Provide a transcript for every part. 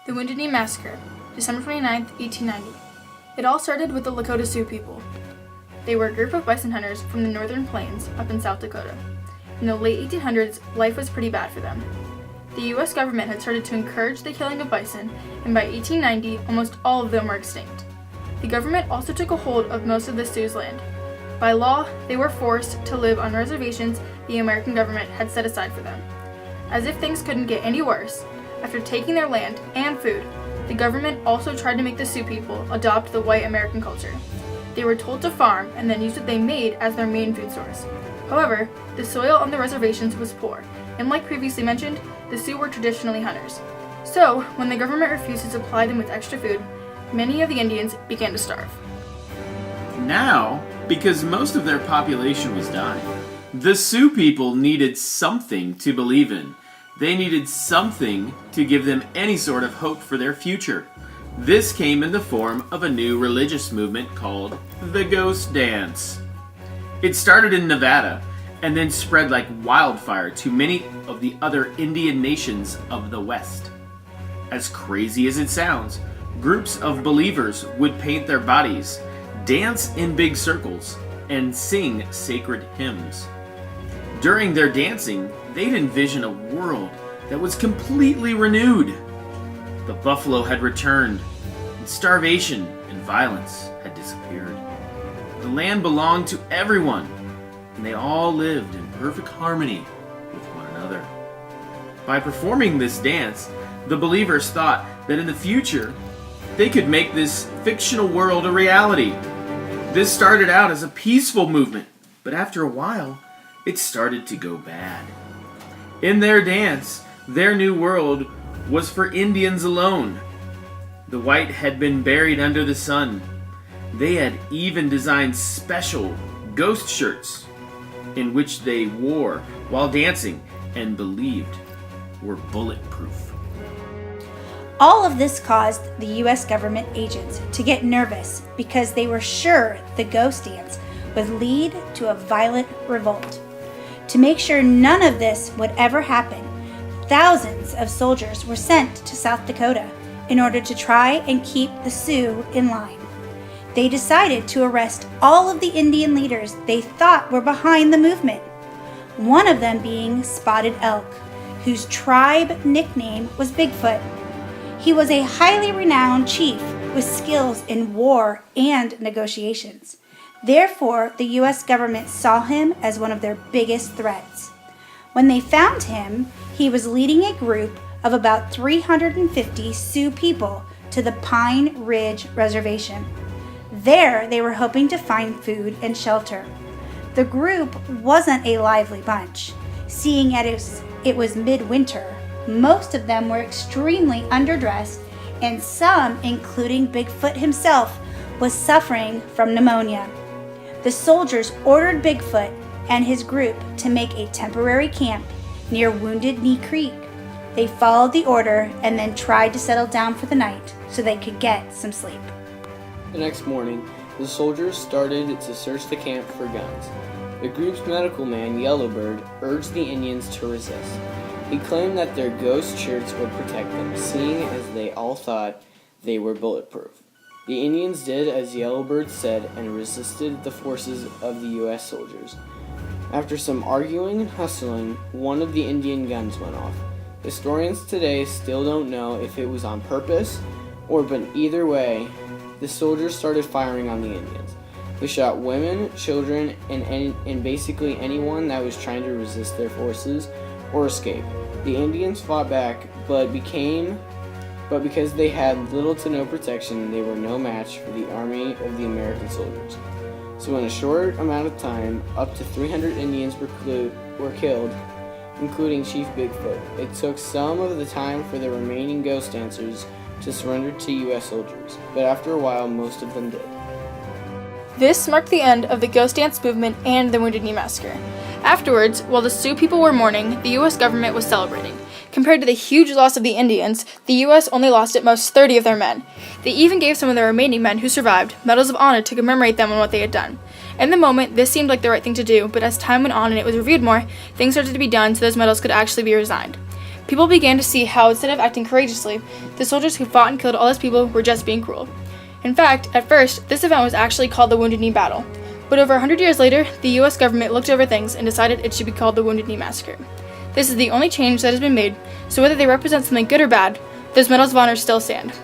The Wounded Knee Massacre, December 29, 1890. It all started with the Lakota Sioux people. They were a group of bison hunters from the northern plains up in South Dakota. In the late 1800s, life was pretty bad for them. The U.S. government had started to encourage the killing of bison, and by 1890, almost all of them were extinct. The government also took a hold of most of the Sioux land. By law, they were forced to live on reservations the American government had set aside for them. As if things couldn't get any worse, after taking their land and food, the government also tried to make the Sioux people adopt the white American culture. They were told to farm and then use what they made as their main food source. However, the soil on the reservations was poor, and like previously mentioned, the Sioux were traditionally hunters. So, when the government refused to supply them with extra food, many of the Indians began to starve. Now, because most of their population was dying, the Sioux people needed something to believe in. They needed something to give them any sort of hope for their future. This came in the form of a new religious movement called the Ghost Dance. It started in Nevada and then spread like wildfire to many of the other Indian nations of the West. As crazy as it sounds, groups of believers would paint their bodies, dance in big circles, and sing sacred hymns. During their dancing, they'd envision a world that was completely renewed. The buffalo had returned, and starvation and violence had disappeared. The land belonged to everyone, and they all lived in perfect harmony with one another. By performing this dance, the believers thought that in the future, they could make this fictional world a reality. This started out as a peaceful movement, but after a while, it started to go bad. In their dance, their new world was for Indians alone. The white had been buried under the sun. They had even designed special ghost shirts in which they wore while dancing and believed were bulletproof. All of this caused the U.S. government agents to get nervous because they were sure the ghost dance would lead to a violent revolt. To make sure none of this would ever happen, thousands of soldiers were sent to South Dakota in order to try and keep the Sioux in line. They decided to arrest all of the Indian leaders they thought were behind the movement, one of them being Spotted Elk, whose tribe nickname was Bigfoot. He was a highly renowned chief with skills in war and negotiations. Therefore, the U.S. government saw him as one of their biggest threats. When they found him, he was leading a group of about 350 Sioux people to the Pine Ridge Reservation. There, they were hoping to find food and shelter. The group wasn't a lively bunch. Seeing as it was midwinter, most of them were extremely underdressed, and some, including Bigfoot himself, was suffering from pneumonia. The soldiers ordered Bigfoot and his group to make a temporary camp near Wounded Knee Creek. They followed the order and then tried to settle down for the night so they could get some sleep. The next morning, the soldiers started to search the camp for guns. The group's medical man, Yellowbird, urged the Indians to resist. He claimed that their ghost shirts would protect them, seeing as they all thought they were bulletproof. The Indians did as Yellowbird said and resisted the forces of the U.S. soldiers. After some arguing and hustling, one of the Indian guns went off. Historians today still don't know if it was on purpose but either way, the soldiers started firing on the Indians. They shot women, children, and basically anyone that was trying to resist their forces or escape. The Indians fought back, but because they had little to no protection, they were no match for the army of the American soldiers. So in a short amount of time, up to 300 Indians were killed, including Chief Bigfoot. It took some of the time for the remaining ghost dancers to surrender to U.S. soldiers, but after a while, most of them did. This marked the end of the Ghost Dance movement and the Wounded Knee Massacre. Afterwards, while the Sioux people were mourning, the U.S. government was celebrating. Compared to the huge loss of the Indians, the U.S. only lost at most 30 of their men. They even gave some of the remaining men who survived medals of honor to commemorate them on what they had done. In the moment, this seemed like the right thing to do, but as time went on and it was reviewed more, things started to be done so those medals could actually be resigned. people began to see how, instead of acting courageously, the soldiers who fought and killed all those people were just being cruel. In fact, at first, this event was actually called the Wounded Knee Battle, but over 100 years later, the US government looked over things and decided it should be called the Wounded Knee Massacre. This is the only change that has been made, so whether they represent something good or bad, those medals of honor still stand.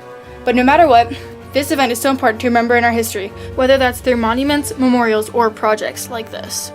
But no matter what, this event is so important to remember in our history, whether that's through monuments, memorials, or projects like this.